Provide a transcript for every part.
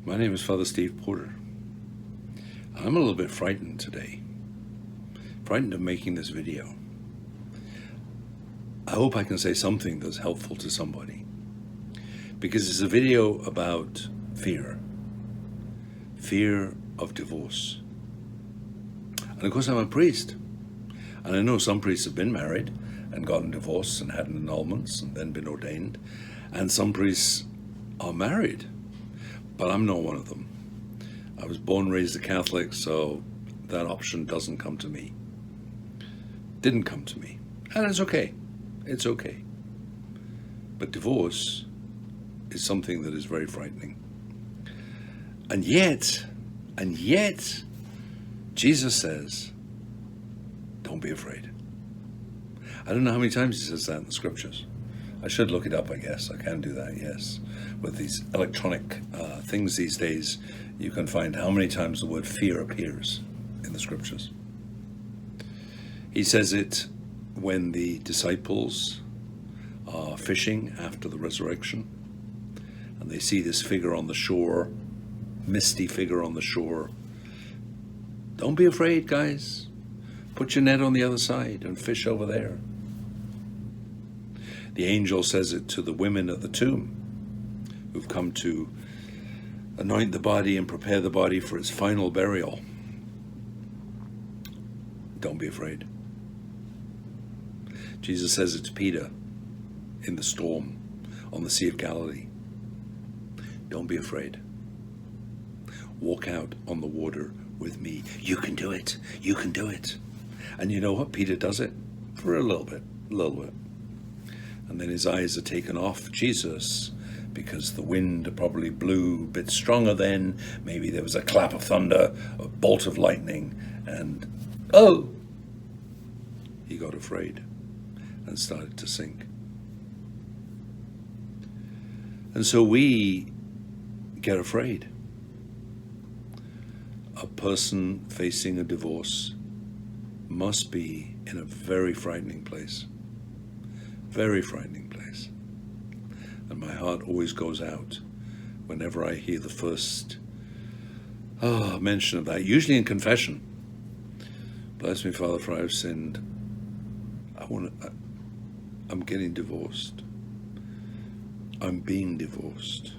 My name is Father Steve Porter. I'm a little bit frightened today. Frightened of making this video. I hope I can say something that's helpful to somebody. Because it's a video about fear. Fear of divorce. And of course I'm a priest. And I know some priests have been married and gotten divorced and had annulments and then been ordained. And some priests are married. But I'm not one of them. I was born and raised a Catholic, so that option doesn't come to me. Didn't come to me. And it's okay. It's okay. But divorce is something that is very frightening. And yet, Jesus says, don't be afraid. I don't know how many times he says that in the scriptures. I should look it up, I guess. I can do that, yes. With these electronic things these days, you can find how many times the word fear appears in the scriptures. He says it when the disciples are fishing after the resurrection, and they see this figure on the shore, misty figure on the shore. Don't be afraid, guys. Put your net on the other side and fish over there. The angel says it to the women at the tomb who've come to anoint the body and prepare the body for its final burial. Don't be afraid. Jesus says it to Peter in the storm on the Sea of Galilee. Don't be afraid. Walk out on the water with me. You can do it. You can do it. And you know what? Peter does it for a little bit. And then his eyes are taken off Jesus because the wind probably blew a bit stronger then. Maybe there was a clap of thunder, a bolt of lightning, and he got afraid and started to sink. And so we get afraid. A person facing a divorce must be in a very frightening place. Very frightening place. And my heart always goes out whenever I hear the first mention of that, usually in confession. Bless me, Father, for I have sinned. I'm getting divorced. I'm being divorced.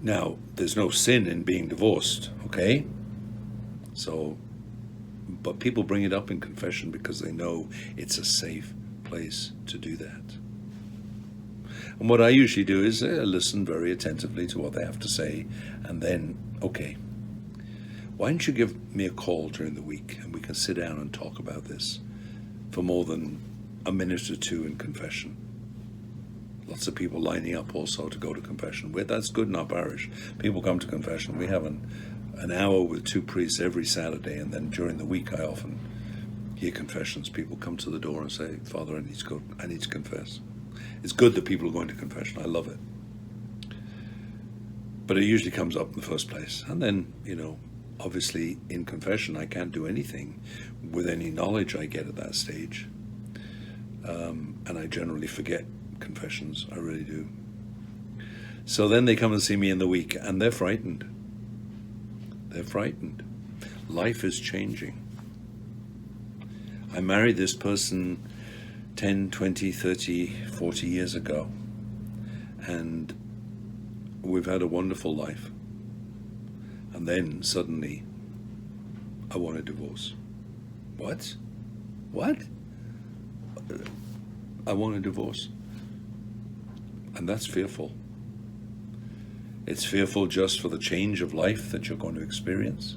Now, there's no sin in being divorced, okay? But people bring it up in confession because they know it's a safe place to do that. And what I usually do is listen very attentively to what they have to say, and then, okay, why don't you give me a call during the week and we can sit down and talk about this for more than a minute or two in confession. Lots of people lining up also to go to confession. That's good in our parish. People come to confession. We have an hour with two priests every Saturday, and then during the week I often hear confessions. People come to the door and say, Father, I need to confess. It's good that people are going to confession. I love it. But it usually comes up in the first place. And then, obviously in confession I can't do anything with any knowledge I get at that stage. And I generally forget confessions. I really do. So then they come and see me in the week, and they're frightened. They're frightened. Life is changing. I married this person 10, 20, 30, 40 years ago. And we've had a wonderful life. And then suddenly, I want a divorce. What? I want a divorce. And that's fearful. It's fearful just for the change of life that you're going to experience.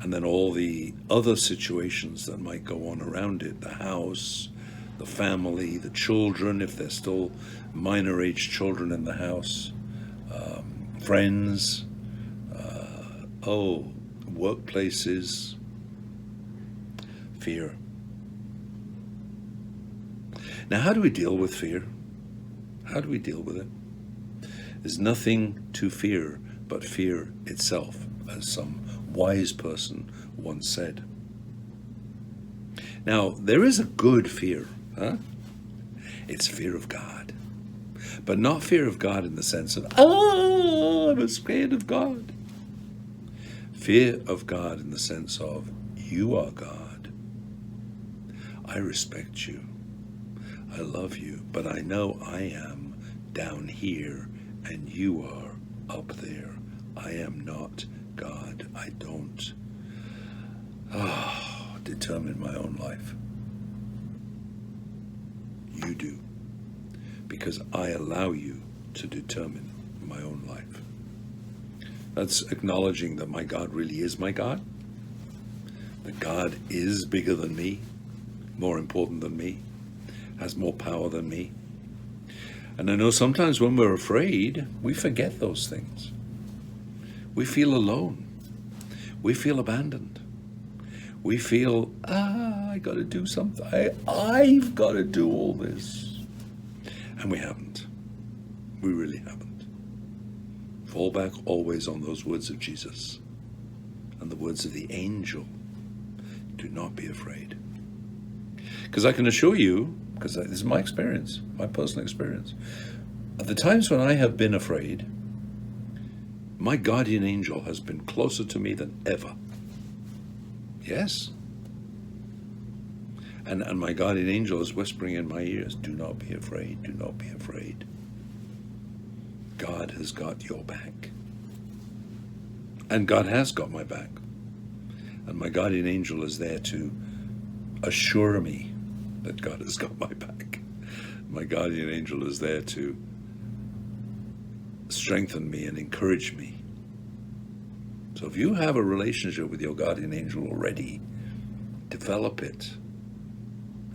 And then all the other situations that might go on around it, the house, the family, the children, if they're still minor age children in the house, friends, workplaces, fear. Now, how do we deal with fear? How do we deal with it? There's nothing to fear but fear itself, as some wise person once said. Now, there is a good fear, huh? It's fear of God. But not fear of God in the sense of, oh, I'm scared of God. Fear of God in the sense of, you are God. I respect you. I love you, but I know I am down here and you are up there. I am not God. I don't determine my own life. You do, because I allow you to determine my own life. That's acknowledging that my God really is my God, that God is bigger than me, more important than me, has more power than me. And I know sometimes when we're afraid, we forget those things. We feel alone. We feel abandoned. We feel, I got to do something. I've got to do all this. And we haven't. We really haven't. Fall back always on those words of Jesus and the words of the angel. Do not be afraid. Because I can assure you, because this is my experience, my personal experience, at the times when I have been afraid, my guardian angel has been closer to me than ever. Yes. And my guardian angel is whispering in my ears, do not be afraid, do not be afraid. God has got your back. And God has got my back. And my guardian angel is there to assure me that God has got my back. My guardian angel is there to strengthen me and encourage me. So if you have a relationship with your guardian angel already, develop it.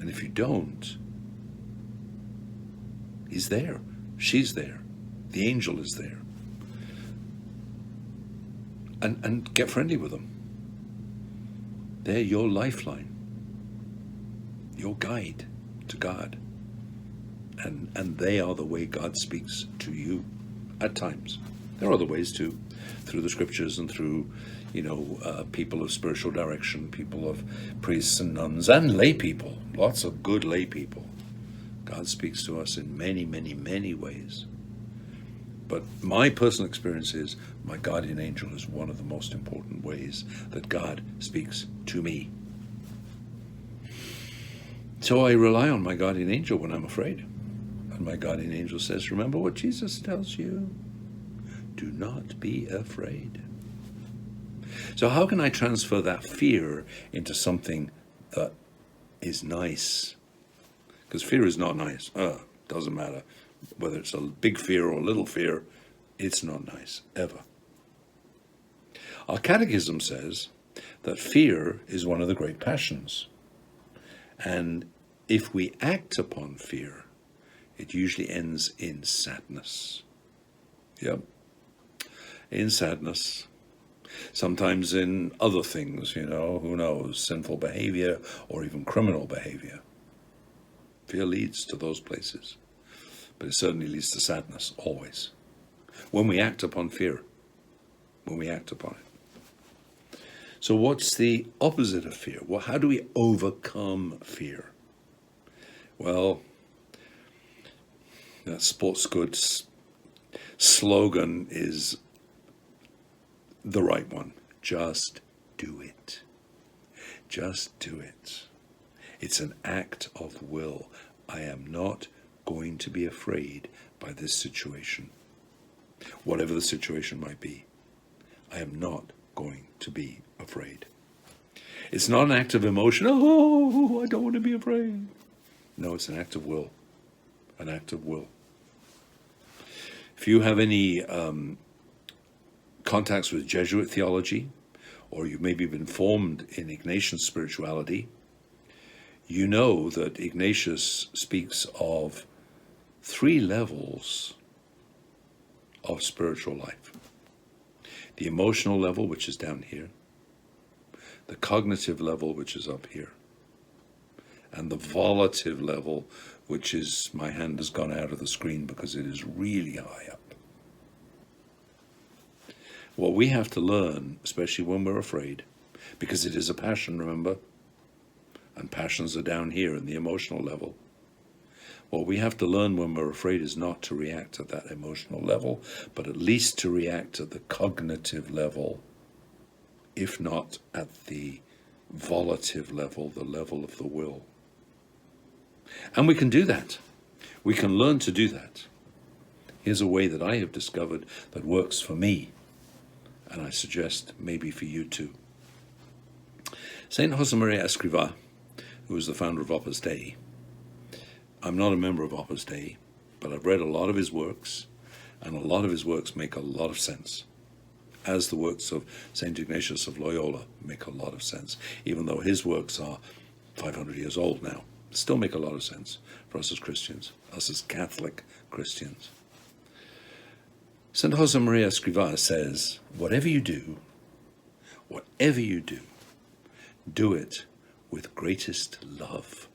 And if you don't, he's there. She's there. The angel is there. And get friendly with them. They're your lifeline, your guide to God. And they are the way God speaks to you at times. There are other ways too, through the scriptures and through, people of spiritual direction, people of priests and nuns and lay people, lots of good lay people. God speaks to us in many, many, many ways. But my personal experience is my guardian angel is one of the most important ways that God speaks to me. So I rely on my guardian angel when I'm afraid. And my guardian angel says, remember what Jesus tells you. Do not be afraid. So how can I transfer that fear into something that is nice? Because fear is not nice. Doesn't matter whether it's a big fear or a little fear, it's not nice, ever. Our catechism says that fear is one of the great passions. And if we act upon fear, it usually ends in sadness. Yep. In sadness. Sometimes in other things, who knows, sinful behavior or even criminal behavior. Fear leads to those places. But it certainly leads to sadness, always. When we act upon fear. When we act upon it. So what's the opposite of fear? Well, how do we overcome fear? Well, that sports goods slogan is the right one. Just do it. Just do it. It's an act of will. I am not going to be afraid by this situation. Whatever the situation might be, I am not going to be afraid. It's not an act of emotion. Oh, I don't want to be afraid. No, it's an act of will. An act of will. If you have any contacts with Jesuit theology, or you've maybe been formed in Ignatian spirituality, you know that Ignatius speaks of 3 levels of spiritual life. The emotional level, which is down here, the cognitive level, which is up here, and the volitive level, which is, my hand has gone out of the screen because it is really high up. What we have to learn, especially when we're afraid, because it is a passion, remember? And passions are down here in the emotional level. What we have to learn when we're afraid is not to react at that emotional level, but at least to react at the cognitive level, if not at the volitive level, the level of the will. And we can do that. We can learn to do that. Here's a way that I have discovered that works for me, and I suggest maybe for you too. Saint Josemaria Escrivá, who was the founder of Opus Dei, I'm not a member of Opus Dei, but I've read a lot of his works, and a lot of his works make a lot of sense, as the works of St. Ignatius of Loyola make a lot of sense, even though his works are 500 years old now. Still make a lot of sense for us as Christians, us as Catholic Christians. St. Josemaria Escrivá says, whatever you do, do it with greatest love.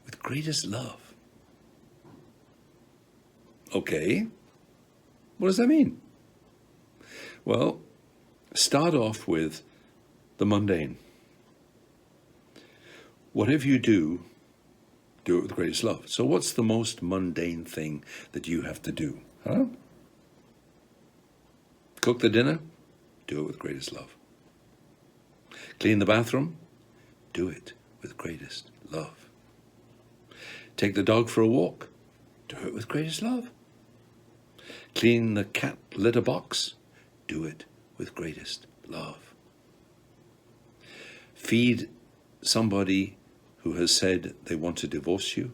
With greatest love. Okay, what does that mean? Well, start off with the mundane. Whatever you do it with the greatest love. So what's the most mundane thing that you have to do? Cook the dinner? Do it with greatest love. Clean the bathroom? Do it with greatest love. Take the dog for a walk? Do it with greatest love. Clean the cat litter box? Do it with greatest love. Feed somebody who has said they want to divorce you?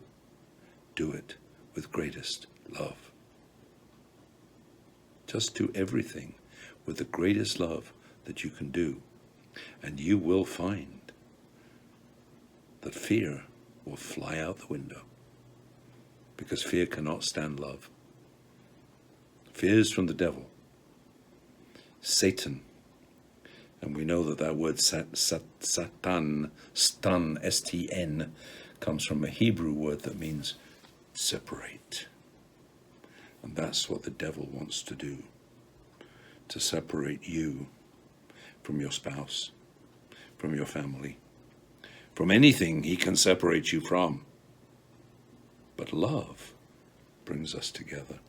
Do it with greatest love. Just do everything with the greatest love that you can do, and you will find that fear will fly out the window, because fear cannot stand love. Fear is from the devil, Satan, and we know that word Satan, stun, S-T-N, comes from a Hebrew word that means separate. And that's what the devil wants to do, to separate you from your spouse, from your family, from anything he can separate you from. But love brings us together.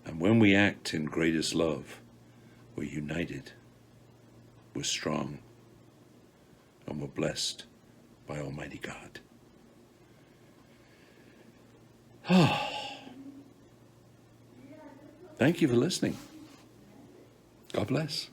And when we act in greatest love, we're united, we're strong, and we're blessed by Almighty God. Thank you for listening. God bless.